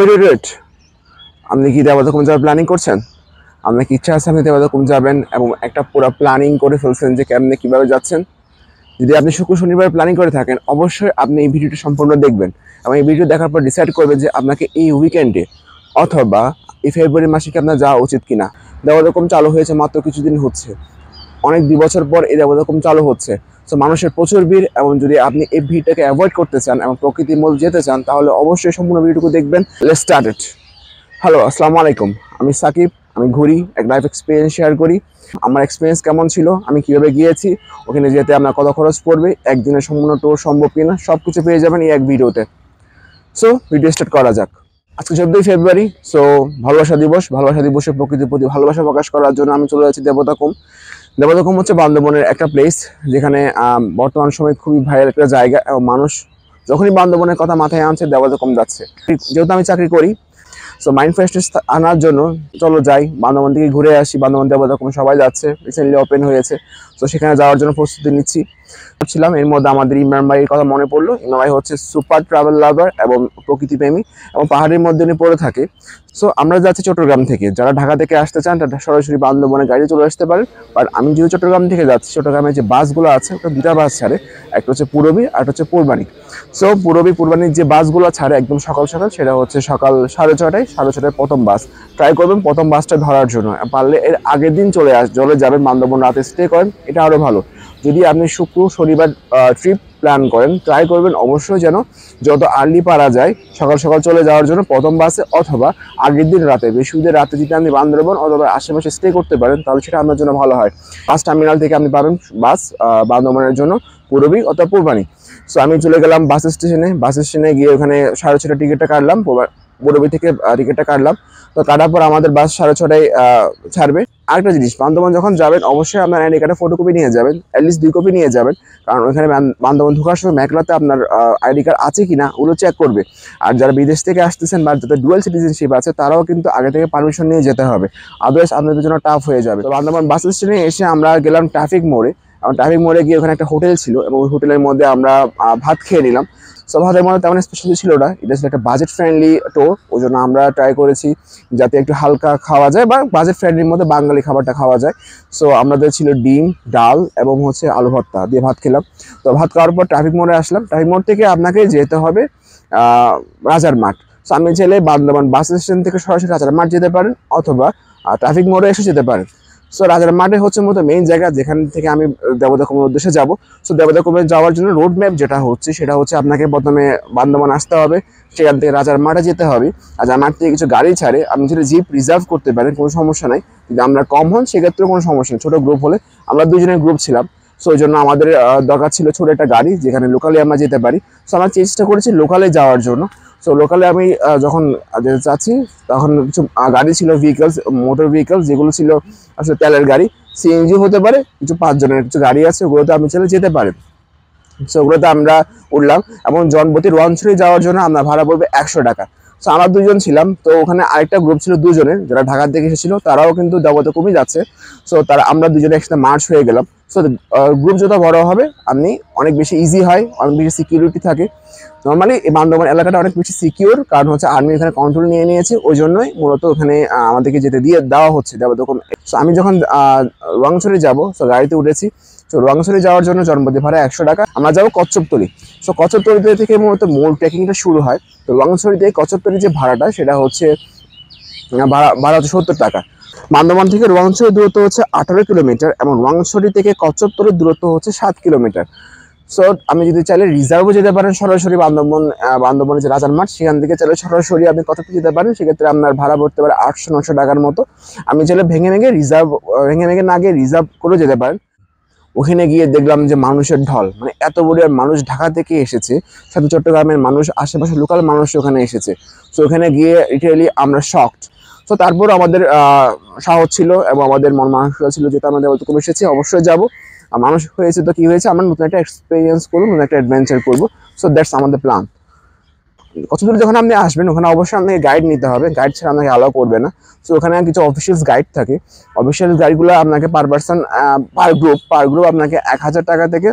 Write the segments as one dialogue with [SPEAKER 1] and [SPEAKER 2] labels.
[SPEAKER 1] Wait, আপনি কি দেবদখম যাওয়ার প্ল্যানিং করছেন? আপনার কি ইচ্ছা আছে আপনি দেবদখম যাবেন এবং একটা পুরো প্ল্যানিং করে ফেলছেন যে কেমনে কীভাবে যাচ্ছেন? যদি আপনি শুক্র শনিবার প্ল্যানিং করে থাকেন, অবশ্যই আপনি এই ভিডিওটি সম্পূর্ণ দেখবেন এবং এই ভিডিও দেখার পর ডিসাইড করবেন যে আপনাকে এই উইকেন্ডে অথবা এই ফেব্রুয়ারি মাসে কি আপনার যাওয়া উচিত কিনা। দেবদখম চালু হয়েছে মাত্র কিছুদিন হচ্ছে, অনেক 2 বছর পর এই দেবদখম চালু হচ্ছে। সো মানুষের প্রচুর ভিড়, এবং যদি আপনি এই ভিড়টাকে অ্যাভয়েড করতে চান এবং প্রকৃতির মধ্যে যেতে চান, তাহলে অবশ্যই সম্পূর্ণ ভিডিওটুকু দেখবেন। Let's start it. হ্যালো, আসসালামু আলাইকুম। আমি সাকিব, আমি ঘুরি, এক লাইফ এক্সপিরিয়েন্স শেয়ার করি। আমার এক্সপিরিয়েন্স কেমন ছিল, আমি কীভাবে গিয়েছি, ওখানে যেতে আপনার কত খরচ পড়বে, একদিনের সম্পূর্ণ ট্যুর সম্ভব কিনা, সব কিছু পেয়ে যাবেন এই এক ভিডিওতে। সো ভিডিও স্টার্ট করা যাক। আজকে 14ই ফেব্রুয়ারি, সো ভালোবাসা দিবস। ভালোবাসা দিবসে প্রকৃতির প্রতি ভালোবাসা প্রকাশ করার জন্য আমি চলে যাচ্ছি দেবদখম। দেবদখম হচ্ছে বান্দরবনের একটা প্লেস, যেখানে বর্তমান সময়ে খুবই ভাইরাল একটা জায়গা, এবং মানুষ যখনই বান্দরবনের কথা মাথায় আনছে দেবদখম যাচ্ছে। যেহেতু আমি চাকরি করি, সো মাইন্ড ফ্রেশনেস আনার জন্য চলো যাই বান্দরবন থেকে ঘুরে আসি। বান্দরবন দেবদখম সবাই যাচ্ছে, রিসেন্টলি ওপেন হয়েছে, তো সেখানে যাওয়ার জন্য প্রস্তুতি নিচ্ছি। ছিলাম এর মধ্যে আমাদের ইমরান ভাইয়ের কথা মনে পড়লো। ইমরান ভাই হচ্ছে সুপার ট্রাভেল লাভার এবং প্রকৃতিপ্রেমী, এবং পাহাড়ের মধ্যে উনি পড়ে থাকে। সো আমরা যাচ্ছি চট্টগ্রাম থেকে। যারা ঢাকা থেকে আসতে চান তারা সরাসরি বান্দরবনে গাড়ি চলে আসতে পারেন। বাট আমি যেহেতু চট্টগ্রাম থেকে যাচ্ছি, চট্টগ্রামের যে বাসগুলো আছে ওটা 2টা বাস ছাড়ে, একটা হচ্ছে পূরবী আর একটা হচ্ছে পূর্বানী। সো পূর্বানীর যে বাসগুলো ছাড়ে একদম সকাল সকাল, সেটা হচ্ছে সকাল 6:30 প্রথম বাস। ট্রাই করবেন প্রথম বাসটা ধরার জন্য, পারলে এর আগের দিন চলে যাবেন বান্দরবন, রাতে স্টে করেন, এটা আরও ভালো। যদি আপনি শুক্র শনিবার ট্রিপ প্ল্যান করেন, ট্রাই করবেন অবশ্যই যেন যত আর্লি পারা যায় সকাল সকাল চলে যাওয়ার জন্য প্রথম বাসে, অথবা আগের দিন রাতে, বৃহস্পতিবার রাতে যদি আপনি বান্দরবন অথবা আশেপাশে স্টে করতে পারেন তাহলে সেটা আপনার জন্য ভালো হয়। বাস টার্মিনাল থেকে আপনি পাবেন বাস বান্দরবনের জন্য পূরবী অথবা পূর্বানী। সো আমি চলে গেলাম বাস স্টেশনে গিয়ে ওখানে 6:30 টিকিটটা কাটলাম, পূরবী থেকে টিকিটটা কাটলাম। তো কাটার পর আমাদের বাস 6:30 ছাড়বে। আরেকটা জিনিস, বান্দরবন যখন যাবেন অবশ্যই আপনার আইডি কার্ডের ফটোকপি নিয়ে যাবেন, অ্যাটলিস্ট 2 কপি নিয়ে যাবেন, কারণ ওখানে বান্দরবন ঢোকার সময় মেঘলাতে আপনার আইডি কার্ড আছে কিনা ওগুলো চেক করবে। আর যারা বিদেশ থেকে আসতেছেন বা যাদের ডুয়াল সিটিজেনশিপ আছে তারাও কিন্তু আগে থেকে পারমিশন নিয়ে যেতে হবে, আদারওয়াইজ আপনাদের জন্য টাফ হয়ে যাবে। তো বান্দরবন বাস স্টেশনে এসে আমরা গেলাম ট্রাফিক মোড়ে, এবং ট্রাফিক মোড়ে গিয়ে ওখানে একটা হোটেল ছিল, এবং ওই হোটেলের মধ্যে আমরা ভাত খেয়ে নিলাম। সো ভাতের মধ্যে তেমন স্পেশালি ছিল না, এটা ছিল একটা বাজেট ফ্রেন্ডলি টোর, ওই জন্য আমরা ট্রাই করেছি যাতে একটু হালকা খাওয়া যায় বা বাজেট ফ্রেন্ডলির মধ্যে বাঙালি খাবারটা খাওয়া যায়। সো আমাদের ছিল ডিম, ডাল এবং হচ্ছে আলু ভর্তা দিয়ে ভাত খেলাম। তো ভাত খাওয়ার পর ট্রাফিক মোড়ে আসলাম। ট্রাফিক মোড় থেকে আপনাকে যেতে হবে রাজার মাঠ। সো আমি চাইলে বান্দরবান বাস স্টেশন থেকে সরাসরি রাজার মাঠ যেতে পারেন, অথবা ট্রাফিক মোড়ে এসে যেতে পারেন। সো রাজার মাঠে হচ্ছে মতো মেইন জায়গা যেখান থেকে আমি দেবদখমের উদ্দেশ্যে যাব। সো দেবদখমে যাওয়ার জন্য রোড ম্যাপ যেটা হচ্ছে সেটা হচ্ছে আপনাকে প্রথমে বান্দরবান আসতে হবে, সেখান থেকে রাজার মাঠে যেতে হবে। রাজার মাঠ থেকে কিছু গাড়ি ছাড়ে, আপনি যদি জিপ রিজার্ভ করতে পারেন কোনো সমস্যা নাই, যদি আমরা কম হন সেক্ষেত্রে কোনো সমস্যা নেই। ছোটো গ্রুপ হলে, আমরা 2 জনের গ্রুপ ছিলাম, সো ওই জন্য আমাদের দরকার ছিল ছোটো একটা গাড়ি যেখানে লোকালে আমরা যেতে পারি। সো আমরা চেষ্টা করেছি লোকালে যাওয়ার জন্য। সো লোকালে আমি যখন যাচ্ছি তখন কিছু গাড়ি ছিল, মোটর ভেহিকলস যেগুলো ছিল আসলে তেলের গাড়ি, সিএনজি হতে পারে, কিছু 5 জনের কিছু গাড়ি আছে, ওগুলোতে আপনি চলে যেতে পারেন। সো ওগুলোতে আমরা উঠলাম, এবং জনপতি রোয়াংছড়ি যাওয়ার জন্য আমরা ভাড়া পড়বে 100 টাকা। সো আমরা 2 জন ছিলাম, তো ওখানে আরেকটা গ্রুপ ছিল 2 জনের, যারা ঢাকা থেকে এসেছিল, তারাও কিন্তু দেবদখমই যাচ্ছে। সো আমরা 2 জনে একসাথে মার্চ হয়ে গেলাম। সো গ্রুপ যত বড় হবে আপনি অনেক বেশি ইজি হয়, অনেক বেশি সিকিউরিটি থাকে। নর্মালি এই বান্দরবান এলাকাটা অনেক বেশি সিকিউর, কারণ হচ্ছে আর্মি এখানে কন্ট্রোল নিয়ে নিয়েছে, ওই জন্যই মূলত ওখানে আমাদেরকে যেতে দেওয়া হচ্ছে দেবদখম। সো আমি যখন রোয়াংছড়ি যাব, সো গাড়িতে উঠেছি। তো রোয়াংছড়ি যাওয়ার জন্য জনপতি ভাড়া 100 টাকা। আমরা যাবো কচ্ছপতলি। সো কচ্ছপতলি থেকে মূলত মূল ট্রেকিংটা শুরু হয়। তো রোয়াংছড়ি থেকে কচ্ছপতলি যে ভাড়াটা সেটা হচ্ছে ভাড়া হচ্ছে 70 টাকা। বান্দরবান থেকে রোয়াংছড়ির দূরত্ব হচ্ছে 18 কিলোমিটার, এবং রোয়াংছড়ি থেকে কচ্ছপতলির দূরত্ব হচ্ছে 7 কিলোমিটার। সো আমি যদি চাইলে রিজার্ভও যেতে পারেন, সরাসরি বান্দরবনের যে রাজার মাঠ সেখান থেকে চাইলে সরাসরি আপনি কচ্ছপতলি যেতে পারেন, সেক্ষেত্রে আপনার ভাড়া পড়তে পারে 800-900 টাকার মতো। আমি চাইলে ভেঙে না গিয়ে রিজার্ভ করে যেতে পারেন। ওখানে গিয়ে দেখলাম যে মানুষের ঢল, মানে এত বড় মানুষ ঢাকা থেকে এসেছে, সাথে চট্টগ্রামের মানুষ, আশেপাশে লোকাল মানুষ ওখানে এসেছে। সো ওখানে গিয়ে রিয়েলি আমরা শকড। সো তারপর আমাদের সাহস ছিল এবং আমাদের মন মানসিকতা ছিল, যেটা আমাদের অত এসেছি অবশ্যই যাব। মানুষ হয়েছে তো কি হয়েছে, আমরা নতুন একটা এক্সপিরিয়েন্স করবো, নতুন একটা অ্যাডভেঞ্চার করবো। সো দ্যাটস আমাদের প্ল্যান। কতদূর যখন আপনি আসবেন ওখানে অবশ্যই আপনাকে গাইড নিতে হবে, গাইড ছাড়া আপনাকে অ্যালাউ করবে না। সো ওখানে কিছু অফিসিয়ালস গাইড থাকে, অফিসিয়াল গাইডগুলো আপনাকে পার পার্সন পার গ্রুপ আপনাকে 1000 টাকা থেকে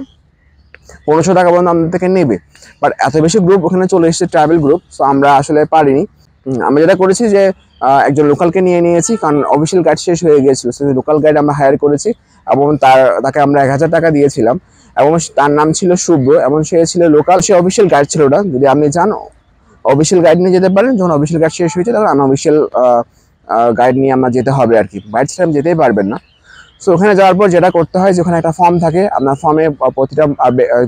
[SPEAKER 1] 1500 টাকা পর্যন্ত আমাদের থেকে নেবে। বাট এত বেশি গ্রুপ ওখানে চলে এসেছে, ট্রাভেল গ্রুপ, সো আমরা আসলে পারিনি। আমরা যেটা করেছি যে একজন লোকালকে নিয়ে নিয়েছি, কারণ অফিসিয়াল গাইড শেষ হয়ে গিয়েছিল। সেই লোকাল গাইড আমরা হায়ার করেছি এবং তাকে আমরা 1000 টাকা দিয়েছিলাম এবং তার নাম ছিল শুভ্র এবং সে ছিল লোকাল, সে অফিসিয়াল গাইড ছিল না। যদি আপনি চান অফিসিয়াল গাইড নিয়ে যেতে পারেন, যখন অফিসিয়াল গাইড শেষ হয়েছে তখন আনঅফিসিয়াল গাইড নিয়ে আমরা যেতে হবে আর কি, গাইড ছাড়া যেতেই পারবেন না। সো ওখানে যাওয়ার পর যেটা করতে হয় যে ওখানে একটা ফর্ম থাকে, আপনার ফর্মে প্রতিটা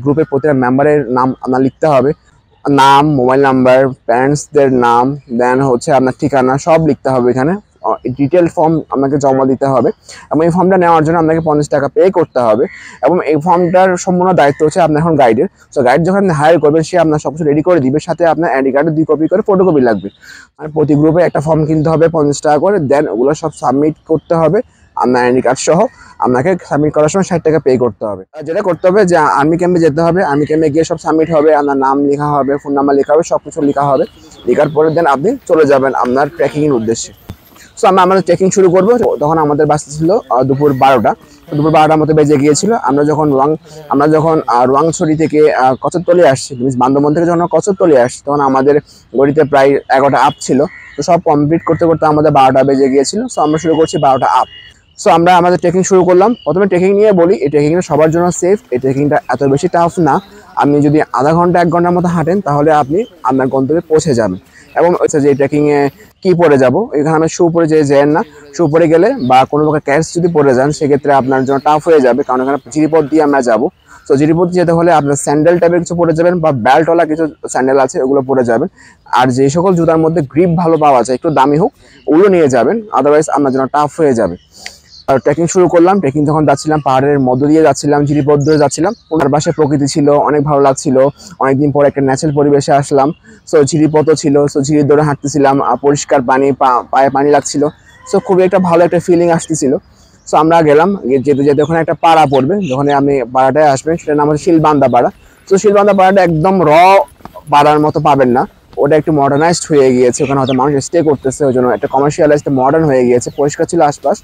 [SPEAKER 1] গ্রুপের প্রতিটা মেম্বারের নাম আপনার লিখতে হবে, নাম, মোবাইল নাম্বার, প্যারেন্টসদের নাম, দেন হচ্ছে আপনার ঠিকানা, সব লিখতে হবে এখানে। ডিটেল ফর্ম আপনাকে জমা দিতে হবে এবং এই ফর্মটা নেওয়ার জন্য আপনাকে 50 টাকা পে করতে হবে এবং এই ফর্মটার সম্পূর্ণ দায়িত্ব হচ্ছে আপনার এখন গাইডের। সো গাইড যখন আপনি হায়ার করবেন সে আপনার সব কিছু রেডি করে দিবে, সাথে আপনার আইডি কার্ডের 2 কপি করে ফটোকপি লাগবে। আর প্রতি গ্রুপে একটা ফর্ম কিনতে হবে 50 টাকা করে, দেন ওগুলো সব সাবমিট করতে হবে আপনার আইডি কার্ড সহ। আপনাকে সাবমিট করার সময় 60 টাকা পে করতে হবে। আর যেটা করতে হবে যে আর্মি ক্যাম্পে যেতে হবে, আর্মি ক্যাম্পে গিয়ে সব সাবমিট হবে, আপনার নাম লেখা হবে, ফোন নাম্বার লেখা হবে, সব কিছু লেখা হবে। লেখার পরে দেন আপনি চলে যাবেন আপনার ট্রেকিংয়ের উদ্দেশ্যে। সো আমরা আমাদের ট্রেকিং শুরু করবো। তখন আমাদের বাসটা ছিল দুপুর 12টা, দুপুর 12টার মতো বেজে গিয়েছিল। আমরা যখন রোয়াংছড়ি থেকে কচরতলি আসছি, মিনস বান্দরবন থেকে যখন কচরতলি আসছি, তখন আমাদের গড়িতে প্রায় 11টা আপ ছিল। তো সব কমপ্লিট করতে করতে আমাদের 12টা বেজে গিয়েছিল। সো আমরা শুরু করছি 12টা আপ। সো আমরা আমাদের ট্রেকিং শুরু করলাম। প্রথমে ট্রেকিং নিয়ে বলি, এই ট্রেকিংটা সবার জন্য সেফ। এই ট্রেকিংটা এত বেশি টাফ না। আপনি যদি আধা ঘন্টা 1 ঘন্টার মতো হাঁটেন তাহলে আপনি আপনার গন্তব্যে পৌঁছে যাবেন। এবং হচ্ছে যে ট্রেকিংয়ে কি পরে যাব, এখানে আমরা শু পরে যেয়েন না। শু পরে গেলে বা কোনো প্রকার ক্যাশ যদি পরে যান সেক্ষেত্রে আপনার জন্য টাফ হয়ে যাবে, কারণ এখানে জিরিপথ দিয়ে আমরা যাবো। তো জিরিপথ যেতে হলে আপনার স্যান্ডেল টাইপের কিছু পরে যাবেন বা বেল্টওয়ালা কিছু স্যান্ডেল আছে ওগুলো পরে যাবেন। আর যে সকল জুতার মধ্যে গ্রিপ ভালো পাওয়া যায়, একটু দামি হোক, ওগুলো নিয়ে যাবেন, আদারওয়াইজ আপনার জন্য টাফ হয়ে যাবে। ট্রেকিং শুরু করলাম। ট্রেকিং যখন যাচ্ছিলাম পাহাড়ের মধ্য দিয়ে যাচ্ছিলাম, জিরিপথ দিয়ে যাচ্ছিলাম। ওনার পাশে প্রকৃতি ছিল, অনেক ভালো লাগছিল। অনেকদিন পর একটা ন্যাচারাল পরিবেশে আসলাম। সো জিরিপথও ছিল, সো ঝিরির দৌড়ে হাঁটতেছিলাম, পরিষ্কার পানি, পায়ে পানি লাগছিল। সো খুবই একটা ভালো একটা ফিলিং আসতেছিল। সো আমরা গেলাম, যেতে যেতে ওখানে একটা পাড়া পড়বে, যখন আপনি পাড়াটায় আসবেন সেটার নাম হচ্ছে শিলবান্দা পাড়া। তো শিলবান্দা পাড়াটা একদম পাড়ার মতো পাবেন না, ওটা একটু মডার্নাইজড হয়ে গিয়েছে। ওখানে হয়তো মানুষ স্টে করতেছে, ওই জন্য একটা কমার্শিয়ালাইজড মডার্ন হয়ে গিয়েছে, পরিষ্কার ছিল আশপাশ।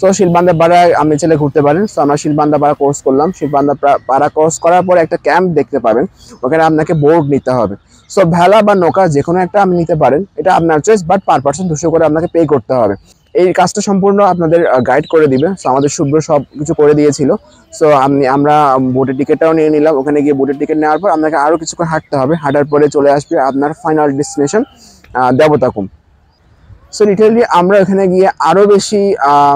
[SPEAKER 1] সো শিলবান্দা পাড়ায় আপনি চলে ঘুরতে পারেন। সো আমরা শিলবান্দা পাড়া কোর্স করলাম। শিলবান্দা পাড়া কোর্স করার পর একটা ক্যাম্প দেখতে পাবেন, ওখানে আপনাকে বোর্ড নিতে হবে। সো ভেলা বা নৌকা যে কোনো একটা আপনি নিতে পারেন, এটা আপনার চয়েস, বাট পার পার্সন 200 করে আপনাকে পে করতে হবে। এই কাজটা সম্পূর্ণ আপনাদের গাইড করে দিবে। সো আমাদের শুভ্র সব কিছু করে দিয়েছিল। সো আমরা বোটের টিকিটটাও নিয়ে নিলাম। ওখানে গিয়ে বোটের টিকিট নেওয়ার পর আপনাকে আরও কিছুক্ষণ হাঁটতে হবে, হাঁটার পরে চলে আসবে আপনার final destination Debotakhum. So literally আমরা ওখানে গিয়ে আরো বেশি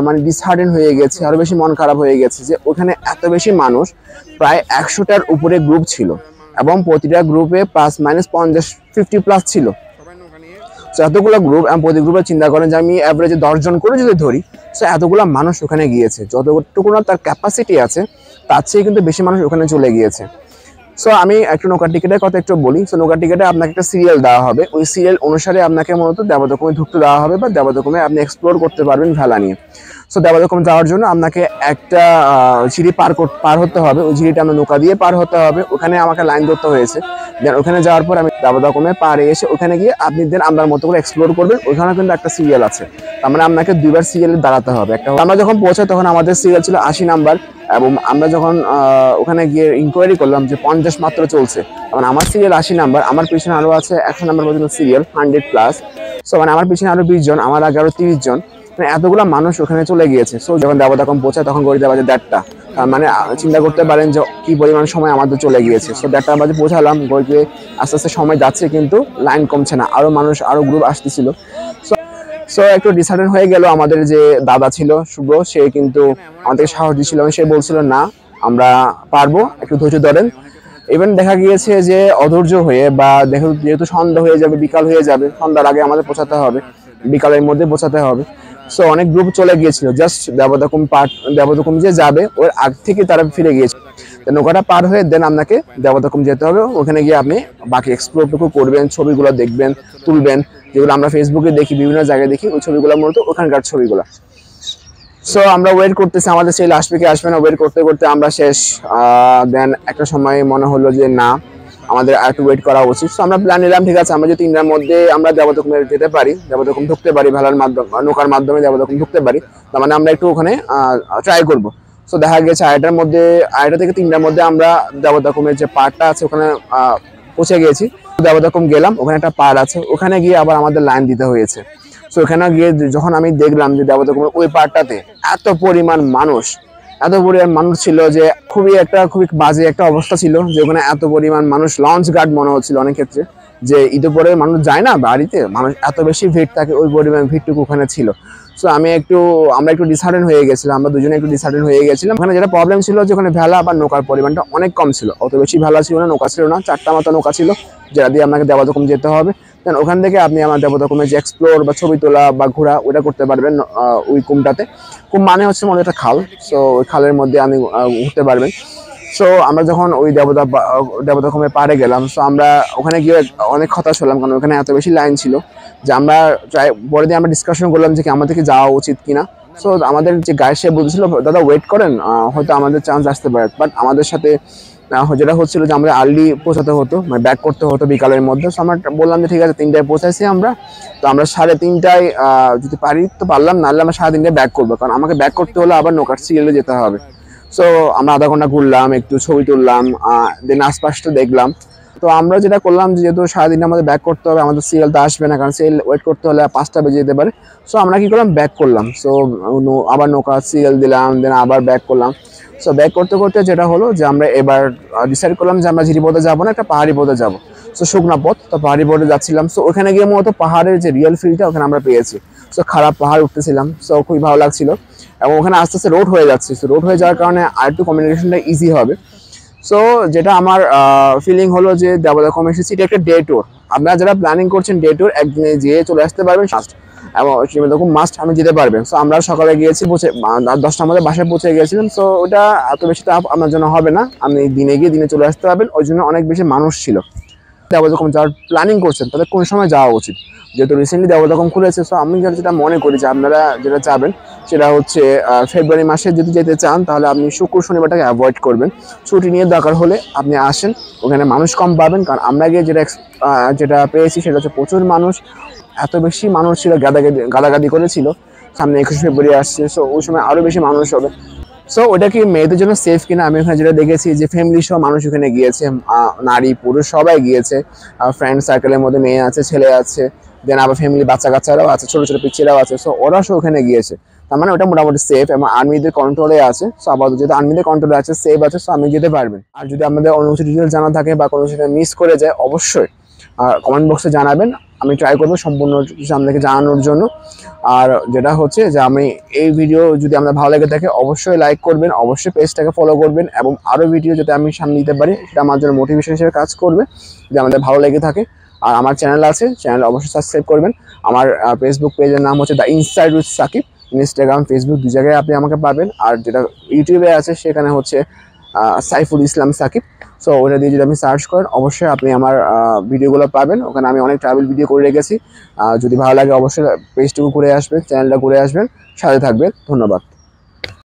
[SPEAKER 1] মানে ডিসহার্টেন হয়ে গেছে, আরো বেশি মন খারাপ হয়ে গেছে যে ওখানে এত বেশি মানুষ, প্রায় 100টার উপরে গ্রুপ ছিল এবং প্রতিটা গ্রুপে প্লাস মাইনাস 50+ ছিল। সো এতগুলো গ্রুপ এবং প্রতি গ্রুপে চিন্তা করেন যে আমি অ্যাভারেজে 10 জন করে যদি ধরি, সো এতগুলো মানুষ ওখানে গিয়েছে। যতটুকু না তার ক্যাপাসিটি আছে তার চেয়ে কিন্তু বেশি মানুষ ওখানে চলে গিয়েছে। সো আমি একটু নৌকার টিকিটের কথা একটু বলি। সো নৌকার টিকিটে আপনাকে একটা সিরিয়াল দেওয়া হবে, ওই সিরিয়াল অনুসারে আপনাকে মূলত দেবতাকুমে ঢুকতে দেওয়া হবে বা দেবতাকুমে আপনি এক্সপ্লোর করতে পারবেন ভেলা নিয়ে। সো দেবতাকুম যাওয়ার জন্য আপনাকে একটা সিঁড়ি পার হতে হবে, ওই সিঁড়িটা আমরা নৌকা দিয়ে পার হতে হবে। ওখানে আমাকে লাইন ধরতে হয়েছে। দেন ওখানে যাওয়ার পর আমি দেবতাকুমে পাড়ে এসে ওখানে গিয়ে আপনি দেন আপনার মতো করে এক্সপ্লোর করবেন। ওখানে কিন্তু একটা সিরিয়াল আছে, তার মানে আপনাকে 2বার সিরিয়ালে দাঁড়াতে হবে। একটা আমরা যখন পৌঁছাই তখন আমাদের সিরিয়াল ছিল 80 নাম্বার এবং আমরা যখন ওখানে গিয়ে ইনকোয়ারি করলাম যে 50 মাত্র চলছে, মানে আমার সিরিয়াল 80 নাম্বার, আমার পিছনে আরো আছে 100 নাম্বার পর্যন্ত সিরিয়াল 100+। সো মানে আমার পিছনে আরো 20 জন, আমার আগে আরো 30 জন, মানে এতগুলো মানুষ ওখানে চলে গিয়েছে। সো যখন দেবতাকুম পৌঁছায় তখন গড়িতে বাজে 1:30টা, মানে চিন্তা করতে পারেন যে কি পরিমাণ সময় আমাদের চলে গিয়েছে। সো 1:30 বাজে পৌঁছালাম, গড়িতে আস্তে আস্তে সময় যাচ্ছে কিন্তু লাইন কমছে না, আরো মানুষ আরো গ্রুপ আসতেছিল। সো একটু ডিসহার্টেন হয়ে গেল। আমাদের যে দাদা ছিল শুভ্র, সে কিন্তু আমাদেরকে সাহস দিচ্ছিল, সে বলছিল না আমরা পারবো, একটু ধৈর্য ধরেন। ইভেন দেখা গিয়েছে যে অধৈর্য হয়ে বা যেহেতু সন্ধ্যা হয়ে যাবে, বিকাল হয়ে যাবে, সন্ধ্যার আগে আমাদের পৌঁছাতে হবে, বিকালের মধ্যে পৌঁছাতে হবে। সো অনেক গ্রুপ চলে গিয়েছিল, জাস্ট দেবতাকুম যে যাবে ওর আগ থেকে তারা ফিরে গিয়েছে। নৌকাটা পার হয়ে দেন আপনাকে দেবতাকুম যেতে হবে। ওখানে গিয়ে আপনি বাকি এক্সপ্লোরটুকু করবেন, ছবিগুলো দেখবেন, তুলবেন, যেগুলো আমরা ফেসবুকে দেখি, বিভিন্ন জায়গায় দেখি, ওই ছবিগুলো মূলত ওখানকার ছবিগুলো। সো আমরা ওয়েট করতেছি, আমাদের সেই লাস্ট উইকে আসবে না, ওয়েট করতে করতে আমরা শেষ। দেন একটা সময় মনে হলো যে না, আমাদের আর একটু ওয়েট করা উচিত। সো আমরা প্ল্যান নিলাম, ঠিক আছে আমরা যদি 3টার মধ্যে আমরা দেবতাকুমে যেতে পারি, দেবতাকুম ঢুকতে পারি, ভেলার মাধ্যমে নৌকার মাধ্যমে দেবতাকুম ঢুকতে পারি, তার মানে আমরা একটু ওখানে ট্রাই করবো। সো দেখা গেছে 2:30 থেকে 3টার মধ্যে আমরা দেবতাকুমের যে পার্টটা আছে ওখানে পৌঁছে গিয়েছি। দেবতাকুম গেলাম, ওখানে একটা পাহাড় আছে, ওখানে গিয়ে আবার আমাদের লাইন দিতে হয়েছে। সো ওখানে গিয়ে যখন আমি দেখলাম যে দেবতাকুমের ওই পাহাড়টাতে এত পরিমাণ মানুষ ছিল যে খুবই বাজে একটা অবস্থা ছিল, যে ওখানে এত পরিমাণ মানুষ, লঞ্চ গার্ড মনে হচ্ছিল অনেক ক্ষেত্রে, যে ঈদের পরে মানুষ যায় না বাড়িতে, মানুষ এত বেশি ভিড় থাকে, ওই পরিমাণ ভিড়টুকু ওখানে ছিল। সো আমরা একটু ডিসহার্টেন হয়ে গেছিলাম, আমরা দুজনে একটু ডিসহার্টেন হয়ে গেছিলাম। ওখানে যেটা প্রবলেম ছিল যে ওখানে ভেলা বা নৌকার পরিমাণটা অনেক কম ছিল, অত বেশি ভেলা ছিল না, নৌকা ছিল না, 4টা মতো নৌকা ছিল যেটা দিয়ে আপনাকে দেবতাকুম যেতে হবে। দেন ওখান থেকে আপনি আমার দেবতাকুমে যে এক্সপ্লোর বা ছবি তোলা বা ঘোরা ওটা করতে পারবেন ওই কুমটাতে। কুম মানে হচ্ছে মনে একটা খাল, সো ওই খালের মধ্যে আমি ঘুরতে পারবেন। সো আমরা যখন ওই দেবতাকুমে পাড়ে গেলাম, সো আমরা ওখানে গিয়ে অনেক হতাশ হলাম, কারণ ওখানে এত বেশি লাইন ছিল যে আমরা পরে দিয়ে আমরা ডিসকাশন করলাম যে কি আমাদেরকে যাওয়া উচিত কিনা। সো আমাদের যে গাইড সে বলছিল দাদা ওয়েট করেন, হয়তো আমাদের চান্স আসতে পারে। বাট আমাদের সাথে যেটা হচ্ছিল যে আমাদের আর্লি পৌঁছাতে হতো, মানে ব্যাক করতে হতো বিকালের মধ্যে। সো আমরা বললাম যে ঠিক আছে 3টায় পৌঁছাইছি আমরা, তো আমরা 3:30টায় যদি পারি তো পারলাম, নাহলে আমরা 3:30টায় ব্যাক করবো, কারণ আমাকে ব্যাক করতে হলে আবার নৌকার সিরিয়ালে যেতে হবে। সো আমরা আধা ঘন্টা ঘুরলাম, একটু ছবি তুললাম, দেন আশপাশটা দেখলাম। তো আমরা যেটা করলাম যে যেহেতু 3:30 আমাদের ব্যাক করতে হবে, আমাদের সিরিয়াল তো আসবে না, কারণ সিরিয়াল ওয়েট করতে হলে 5টা বেজে যেতে পারে। সো আমরা কি করলাম, ব্যাক করলাম। সো আবার নৌকা সিরিয়াল দিলাম, দেন আবার ব্যাক করলাম। সো ব্যাক করতে করতে যেটা হলো যে আমরা এবার ডিসাইড করলাম যে আমরা ঝিরি পথে যাবো না, একটা পাহাড়ি পথে যাবো। সো শুকনা পথ, তো পাহাড়ি পথে যাচ্ছিলাম। সো ওখানে গিয়ে মূলত পাহাড়ের যে রিয়েল ফিলটা ওখানে আমরা পেয়েছি। সো খারাপ পাহাড় উঠতেছিলাম, সো খুবই ভালো লাগছিল। এবং ওখানে আস্তে আস্তে রোড হয়ে যাচ্ছে, সো রোড হয়ে যাওয়ার কারণে আর একটু কমিউনিকেশনটা ইজি হবে। সো যেটা আমার ফিলিং হলো যে দেবতাকুম এসেছি, এটা একটা ডে ট্যুর। আপনারা যারা প্ল্যানিং করছেন ডে ট্যুর, একদিনে যেয়ে চলে আসতে পারবেন এবং দেবতাকুম মাস্ট আমি যেতে পারবেন। সো আমরা সকালে গিয়েছি, 10টার মধ্যে বাসায় পৌঁছে গিয়েছিলাম। সো ওটা এত বেশি তাপ আপনার জন্য হবে না, আপনি দিনে গিয়ে দিনে চলে আসতে পারবেন, ওই জন্য অনেক বেশি মানুষ ছিল। দেবতাকুম যারা প্ল্যানিং করছেন তাদের কোন সময় যাওয়া উচিত, যেহেতু রিসেন্টলি দেবতাকুম খুলেছে। সো আমি যেটা মনে করি যে আপনারা যেটা যাবেন সেটা হচ্ছে ফেব্রুয়ারি মাসে যদি যেতে চান, তাহলে আপনি শুক্র শনিবারটাকে অ্যাভয়েড করবেন। ছুটি নিয়ে দরকার হলে আপনি আসেন, ওখানে মানুষ কম পাবেন। কারণ আমরা গিয়ে যেটা পেয়েছি সেটা হচ্ছে প্রচুর মানুষ, এত বেশি মানুষ ছিল, গাদাগাদি করেছিল। সামনে 21 ফেব্রুয়ারি আসছে, সো ওই সময় আরও বেশি মানুষ হবে। সো ওটা কি মেয়েদের জন্য সেফ কিনা, আমি ওখানে যেটা দেখেছি যে ফ্যামিলি সহ মানুষ ওখানে গিয়েছে, নারী পুরুষ সবাই গিয়েছে। ফ্রেন্ড সার্কেলের মধ্যে মেয়ে আছে, ছেলে আছে, দেন আবার ফ্যামিলি বাচ্চা কাচ্চারাও আছে, ছোটো ছোটো পিচ্ছিরাও আছে। সো ওরা সব ওখানে গিয়েছে, তার মানে ওটা মোটামুটি সেফ এবং আর্মিদের কন্ট্রোলে আছে। সো আপাতত যেহেতু আর্মিদের কন্ট্রোলে আছে, সেফ আছে, সো আপনি যেতে পারবেন। আর যদি আমাদের অন্য কিছু ডিটেলস জানা থাকে বা কোনো কিছু মিস করে যায়, অবশ্যই কমেন্ট বক্সে জানাবেন, আমি ট্রাই করবো সম্পূর্ণ কিছু আপনাকে জানানোর জন্য। আর যেটা হচ্ছে যে আমি এই ভিডিও যদি আপনার ভালো লেগে থাকে, অবশ্যই লাইক করবেন, অবশ্যই পেজটাকে ফলো করবেন, এবং আরও ভিডিও যাতে আমি সামনে দিতে পারি সেটা আমার জন্য মোটিভেশন হিসেবে কাজ করবে, যদি আমাদের ভালো লেগে থাকে। আর আমার চ্যানেল আছে, চ্যানেল অবশ্যই সাবস্ক্রাইব করবেন। আমার ফেসবুক পেজের নাম হচ্ছে the inside with Sakib, Instagram Facebook 2 জায়গায় আপনি আমাকে পাবেন। আর যেটা ইউটিউবে আছে সেখানে হচ্ছে সাইফুল ইসলাম সাকিব। সো ওটা দিয়ে যদি আপনি সার্চ করেন, অবশ্যই আপনি আমার ভিডিওগুলো পাবেন। ওখানে আমি অনেক ট্রাভেল ভিডিও করে রেখেছি। যদি ভালো লাগে অবশ্যই পেজটুকু করে আসবেন, চ্যানেলটা করে আসবেন, সাথে থাকবেন। ধন্যবাদ।